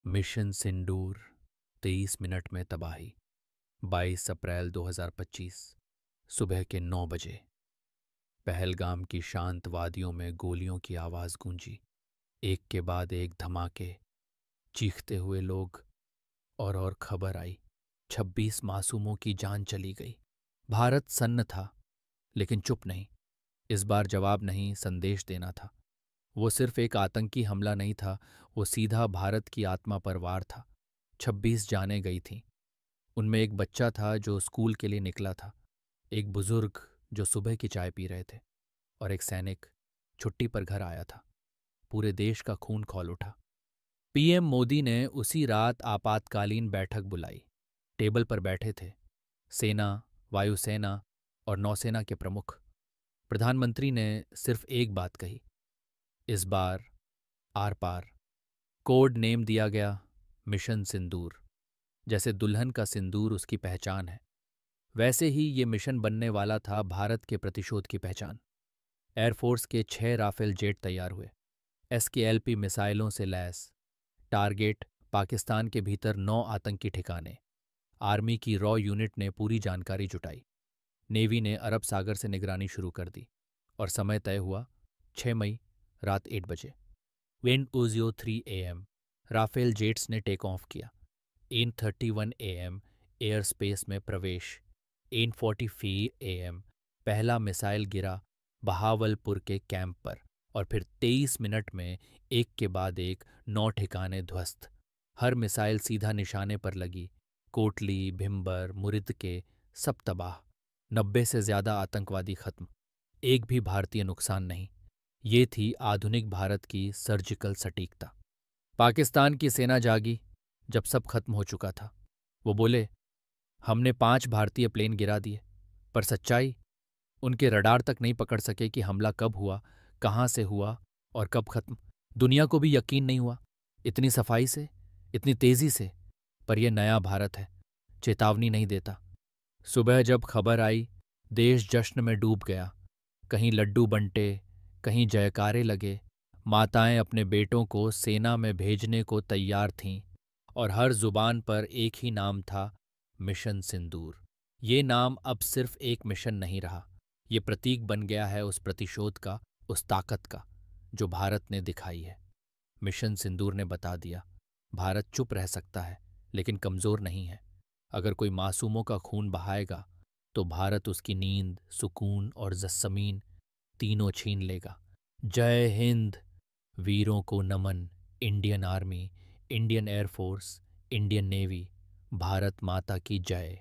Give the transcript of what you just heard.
Mission सिंदूर 23 minute में तबाही। 22 अप्रैल 2025 सुबह के 9 बजे पहलगाम की शांत वादियों में गोलियों की आवाज़ गूंजी। एक के बाद एक धमाके, चीखते हुए लोग, और खबर आई, 26 मासूमों की जान चली गई। भारत सन्न था, लेकिन चुप नहीं। इस बार जवाब नहीं, संदेश देना था। वो सिर्फ एक आतंकी हमला नहीं था, वो सीधा भारत की आत्मा पर वार था। 26 जानें गई थीं। उनमें एक बच्चा था जो स्कूल के लिए निकला था, एक बुजुर्ग जो सुबह की चाय पी रहे थे, और एक सैनिक छुट्टी पर घर आया था। पूरे देश का खून खौल उठा। पीएम मोदी ने उसी रात आपातकालीन बैठक बुलाई। टेबल पर बैठे थे सेना, वायुसेना और नौसेना के प्रमुख। प्रधानमंत्री ने सिर्फ एक बात कही, इस बार आर पार। कोड नेम दिया गया, मिशन सिंदूर। जैसे दुल्हन का सिंदूर उसकी पहचान है, वैसे ही ये मिशन बनने वाला था भारत के प्रतिशोध की पहचान। एयरफोर्स के 6 राफेल जेट तैयार हुए, SKLP मिसाइलों से लैस। टारगेट पाकिस्तान के भीतर 9 आतंकी ठिकाने। आर्मी की रॉ यूनिट ने पूरी जानकारी जुटाई। नेवी ने अरब सागर से निगरानी शुरू कर दी, और समय तय हुआ 6 मई रात 8 बजे। विंड उजियो 3 AM राफेल जेट्स ने टेक ऑफ किया। 8:31 AM एयर स्पेस में प्रवेश। 8:40 AM पहला मिसाइल गिरा बहावलपुर के कैंप पर, और फिर 23 मिनट में एक के बाद एक 9 ठिकाने ध्वस्त। हर मिसाइल सीधा निशाने पर लगी। कोटली, भिम्बर, मुरिद्के सब तबाह। 90 से ज्यादा आतंकवादी खत्म। एक भी भारतीय नुकसान नहीं। ये थी आधुनिक भारत की सर्जिकल सटीकता। पाकिस्तान की सेना जागी जब सब खत्म हो चुका था। वो बोले, हमने 5 भारतीय प्लेन गिरा दिए, पर सच्चाई, उनके रडार तक नहीं पकड़ सके कि हमला कब हुआ, कहाँ से हुआ और कब खत्म। दुनिया को भी यकीन नहीं हुआ, इतनी सफाई से, इतनी तेजी से। पर यह नया भारत है, चेतावनी नहीं देता। सुबह जब खबर आई, देश जश्न में डूब गया। कहीं लड्डू बंटे, कहीं जयकारे लगे। माताएं अपने बेटों को सेना में भेजने को तैयार थीं, और हर जुबान पर एक ही नाम था, मिशन सिंदूर। ये नाम अब सिर्फ एक मिशन नहीं रहा, ये प्रतीक बन गया है उस प्रतिशोध का, उस ताकत का जो भारत ने दिखाई है। मिशन सिंदूर ने बता दिया, भारत चुप रह सकता है, लेकिन कमजोर नहीं है। अगर कोई मासूमों का खून बहाएगा, तो भारत उसकी नींद, सुकून और ज़मीन तीनों छीन लेगा। जय हिंद, वीरों को नमन। Indian army, Indian air force, Indian navy, Bharat माता की जय।